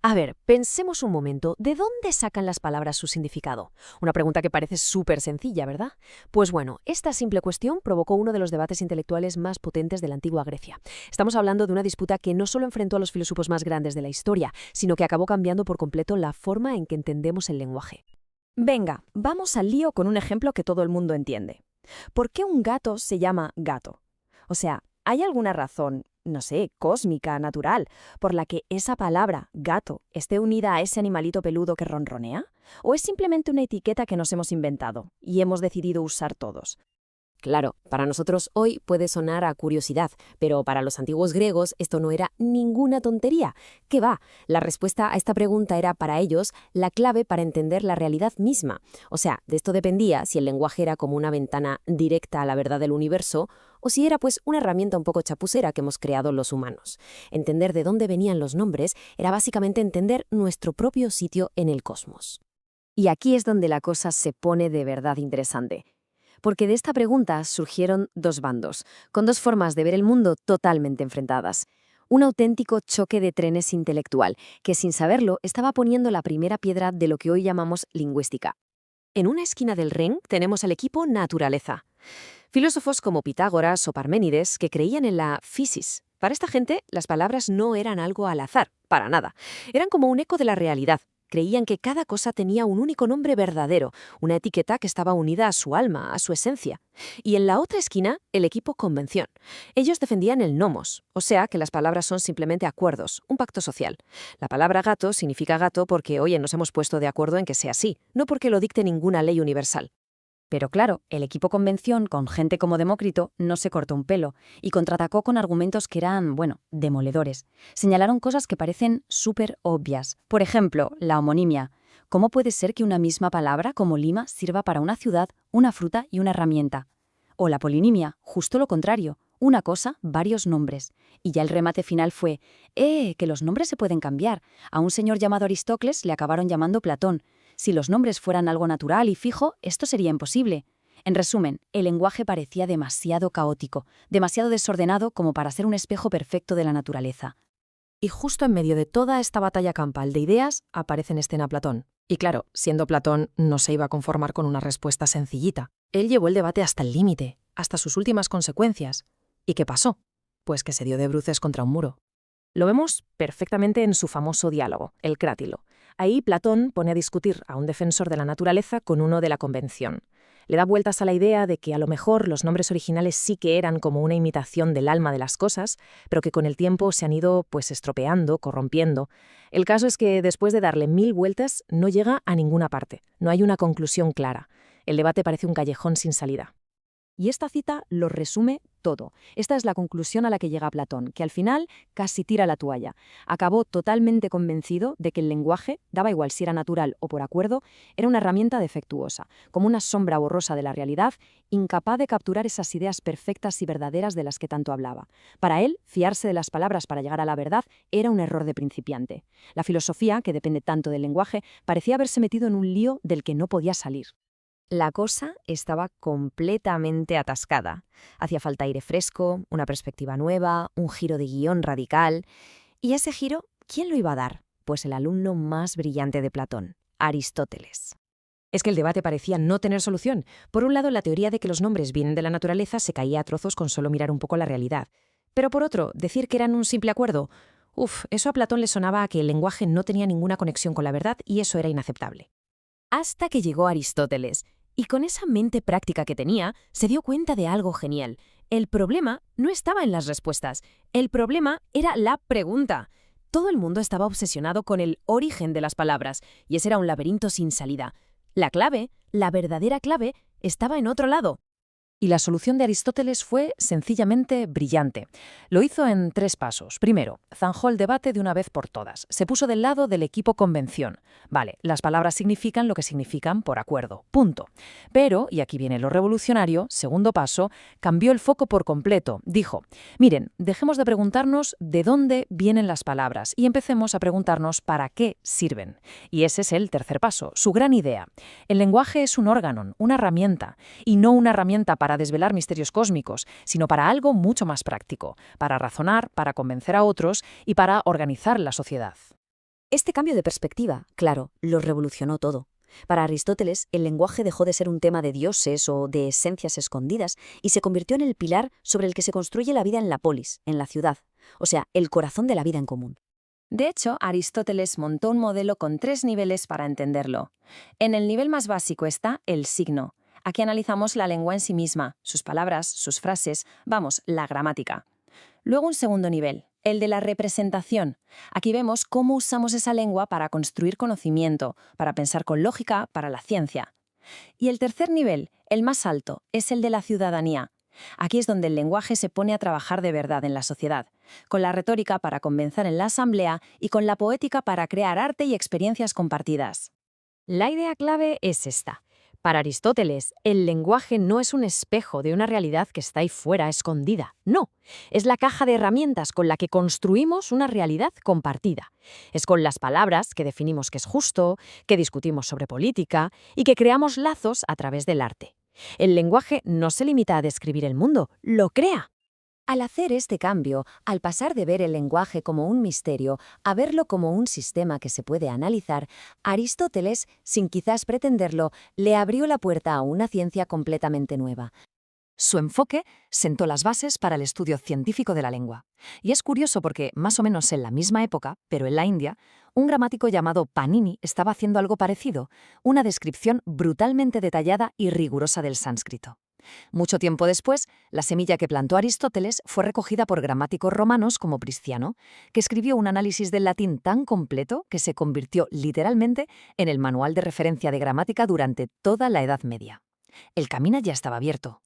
A ver, pensemos un momento, ¿de dónde sacan las palabras su significado? Una pregunta que parece súper sencilla, ¿verdad? Pues bueno, esta simple cuestión provocó uno de los debates intelectuales más potentes de la antigua Grecia. Estamos hablando de una disputa que no solo enfrentó a los filósofos más grandes de la historia, sino que acabó cambiando por completo la forma en que entendemos el lenguaje. Venga, vamos al lío con un ejemplo que todo el mundo entiende. ¿Por qué un gato se llama gato? O sea, ¿hay alguna razón, no sé, cósmica, natural, por la que esa palabra, gato, esté unida a ese animalito peludo que ronronea? ¿O es simplemente una etiqueta que nos hemos inventado y hemos decidido usar todos? Claro, para nosotros hoy puede sonar a curiosidad, pero para los antiguos griegos esto no era ninguna tontería. ¿Qué va? La respuesta a esta pregunta era para ellos la clave para entender la realidad misma. O sea, de esto dependía si el lenguaje era como una ventana directa a la verdad del universo o si era pues una herramienta un poco chapucera que hemos creado los humanos. Entender de dónde venían los nombres era básicamente entender nuestro propio sitio en el cosmos. Y aquí es donde la cosa se pone de verdad interesante. Porque de esta pregunta surgieron dos bandos, con dos formas de ver el mundo totalmente enfrentadas. Un auténtico choque de trenes intelectual, que sin saberlo estaba poniendo la primera piedra de lo que hoy llamamos lingüística. En una esquina del ring tenemos al equipo naturaleza. Filósofos como Pitágoras o Parménides que creían en la physis. Para esta gente, las palabras no eran algo al azar, para nada. Eran como un eco de la realidad. Creían que cada cosa tenía un único nombre verdadero, una etiqueta que estaba unida a su alma, a su esencia. Y en la otra esquina, el equipo convención. Ellos defendían el nomos, o sea que las palabras son simplemente acuerdos, un pacto social. La palabra gato significa gato porque, oye, nos hemos puesto de acuerdo en que sea así, no porque lo dicte ninguna ley universal. Pero claro, el equipo convención, con gente como Demócrito, no se cortó un pelo y contraatacó con argumentos que eran, bueno, demoledores. Señalaron cosas que parecen súper obvias. Por ejemplo, la homonimia. ¿Cómo puede ser que una misma palabra, como lima, sirva para una ciudad, una fruta y una herramienta? O la polinimia, justo lo contrario. Una cosa, varios nombres. Y ya el remate final fue, que los nombres se pueden cambiar. A un señor llamado Aristócles le acabaron llamando Platón. Si los nombres fueran algo natural y fijo, esto sería imposible. En resumen, el lenguaje parecía demasiado caótico, demasiado desordenado como para ser un espejo perfecto de la naturaleza. Y justo en medio de toda esta batalla campal de ideas aparece en escena Platón. Y claro, siendo Platón, no se iba a conformar con una respuesta sencillita. Él llevó el debate hasta el límite, hasta sus últimas consecuencias. ¿Y qué pasó? Pues que se dio de bruces contra un muro. Lo vemos perfectamente en su famoso diálogo, el Crátilo. Ahí Platón pone a discutir a un defensor de la naturaleza con uno de la convención. Le da vueltas a la idea de que a lo mejor los nombres originales sí que eran como una imitación del alma de las cosas, pero que con el tiempo se han ido pues estropeando, corrompiendo. El caso es que después de darle 1000 vueltas no llega a ninguna parte, no hay una conclusión clara. El debate parece un callejón sin salida. Y esta cita lo resume todo. Esta es la conclusión a la que llega Platón, que al final casi tira la toalla. Acabó totalmente convencido de que el lenguaje, daba igual si era natural o por acuerdo, era una herramienta defectuosa, como una sombra borrosa de la realidad, incapaz de capturar esas ideas perfectas y verdaderas de las que tanto hablaba. Para él, fiarse de las palabras para llegar a la verdad era un error de principiante. La filosofía, que depende tanto del lenguaje, parecía haberse metido en un lío del que no podía salir. La cosa estaba completamente atascada. Hacía falta aire fresco, una perspectiva nueva, un giro de guión radical. Y ese giro, ¿quién lo iba a dar? Pues el alumno más brillante de Platón, Aristóteles. Es que el debate parecía no tener solución. Por un lado, la teoría de que los nombres vienen de la naturaleza se caía a trozos con solo mirar un poco la realidad. Pero por otro, decir que eran un simple acuerdo, eso a Platón le sonaba a que el lenguaje no tenía ninguna conexión con la verdad y eso era inaceptable. Hasta que llegó Aristóteles, y con esa mente práctica que tenía, se dio cuenta de algo genial. El problema no estaba en las respuestas, el problema era la pregunta. Todo el mundo estaba obsesionado con el origen de las palabras, y ese era un laberinto sin salida. La clave, la verdadera clave, estaba en otro lado. Y la solución de Aristóteles fue sencillamente brillante. Lo hizo en 3 pasos. Primero, zanjó el debate de una vez por todas. Se puso del lado del equipo convención. Vale, las palabras significan lo que significan por acuerdo. Punto. Pero, y aquí viene lo revolucionario, segundo paso, cambió el foco por completo. Dijo, miren, dejemos de preguntarnos de dónde vienen las palabras y empecemos a preguntarnos para qué sirven. Y ese es el tercer paso, su gran idea. El lenguaje es un órgano, una herramienta, y no una herramienta para desvelar misterios cósmicos, sino para algo mucho más práctico, para razonar, para convencer a otros y para organizar la sociedad. Este cambio de perspectiva, claro, lo revolucionó todo. Para Aristóteles, el lenguaje dejó de ser un tema de dioses o de esencias escondidas y se convirtió en el pilar sobre el que se construye la vida en la polis, en la ciudad, o sea, el corazón de la vida en común. De hecho, Aristóteles montó un modelo con 3 niveles para entenderlo. En el nivel más básico está el signo. Aquí analizamos la lengua en sí misma, sus palabras, sus frases, vamos, la gramática. Luego un segundo nivel, el de la representación. Aquí vemos cómo usamos esa lengua para construir conocimiento, para pensar con lógica, para la ciencia. Y el tercer nivel, el más alto, es el de la ciudadanía. Aquí es donde el lenguaje se pone a trabajar de verdad en la sociedad, con la retórica para convencer en la asamblea y con la poética para crear arte y experiencias compartidas. La idea clave es esta. Para Aristóteles, el lenguaje no es un espejo de una realidad que está ahí fuera, escondida. No, es la caja de herramientas con la que construimos una realidad compartida. Es con las palabras que definimos qué es justo, que discutimos sobre política y que creamos lazos a través del arte. El lenguaje no se limita a describir el mundo, lo crea. Al hacer este cambio, al pasar de ver el lenguaje como un misterio a verlo como un sistema que se puede analizar, Aristóteles, sin quizás pretenderlo, le abrió la puerta a una ciencia completamente nueva. Su enfoque sentó las bases para el estudio científico de la lengua. Y es curioso porque, más o menos en la misma época, pero en la India, un gramático llamado Panini estaba haciendo algo parecido, una descripción brutalmente detallada y rigurosa del sánscrito. Mucho tiempo después, la semilla que plantó Aristóteles fue recogida por gramáticos romanos como Prisciano, que escribió un análisis del latín tan completo que se convirtió literalmente en el manual de referencia de gramática durante toda la Edad Media. El camino ya estaba abierto.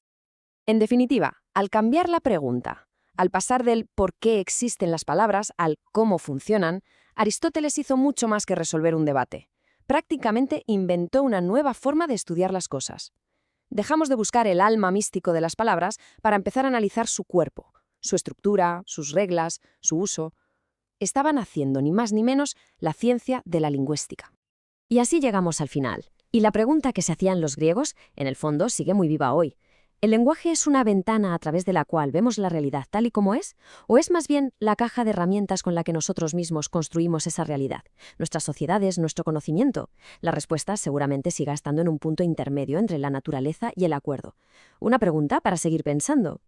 En definitiva, al cambiar la pregunta, al pasar del por qué existen las palabras al cómo funcionan, Aristóteles hizo mucho más que resolver un debate. Prácticamente inventó una nueva forma de estudiar las cosas. Dejamos de buscar el alma místico de las palabras para empezar a analizar su cuerpo, su estructura, sus reglas, su uso. Estaban haciendo ni más ni menos la ciencia de la lingüística. Y así llegamos al final. Y la pregunta que se hacían los griegos, en el fondo, sigue muy viva hoy. ¿El lenguaje es una ventana a través de la cual vemos la realidad tal y como es? ¿O es más bien la caja de herramientas con la que nosotros mismos construimos esa realidad? ¿Nuestras sociedades, nuestro conocimiento? La respuesta seguramente siga estando en un punto intermedio entre la naturaleza y el acuerdo. Una pregunta para seguir pensando.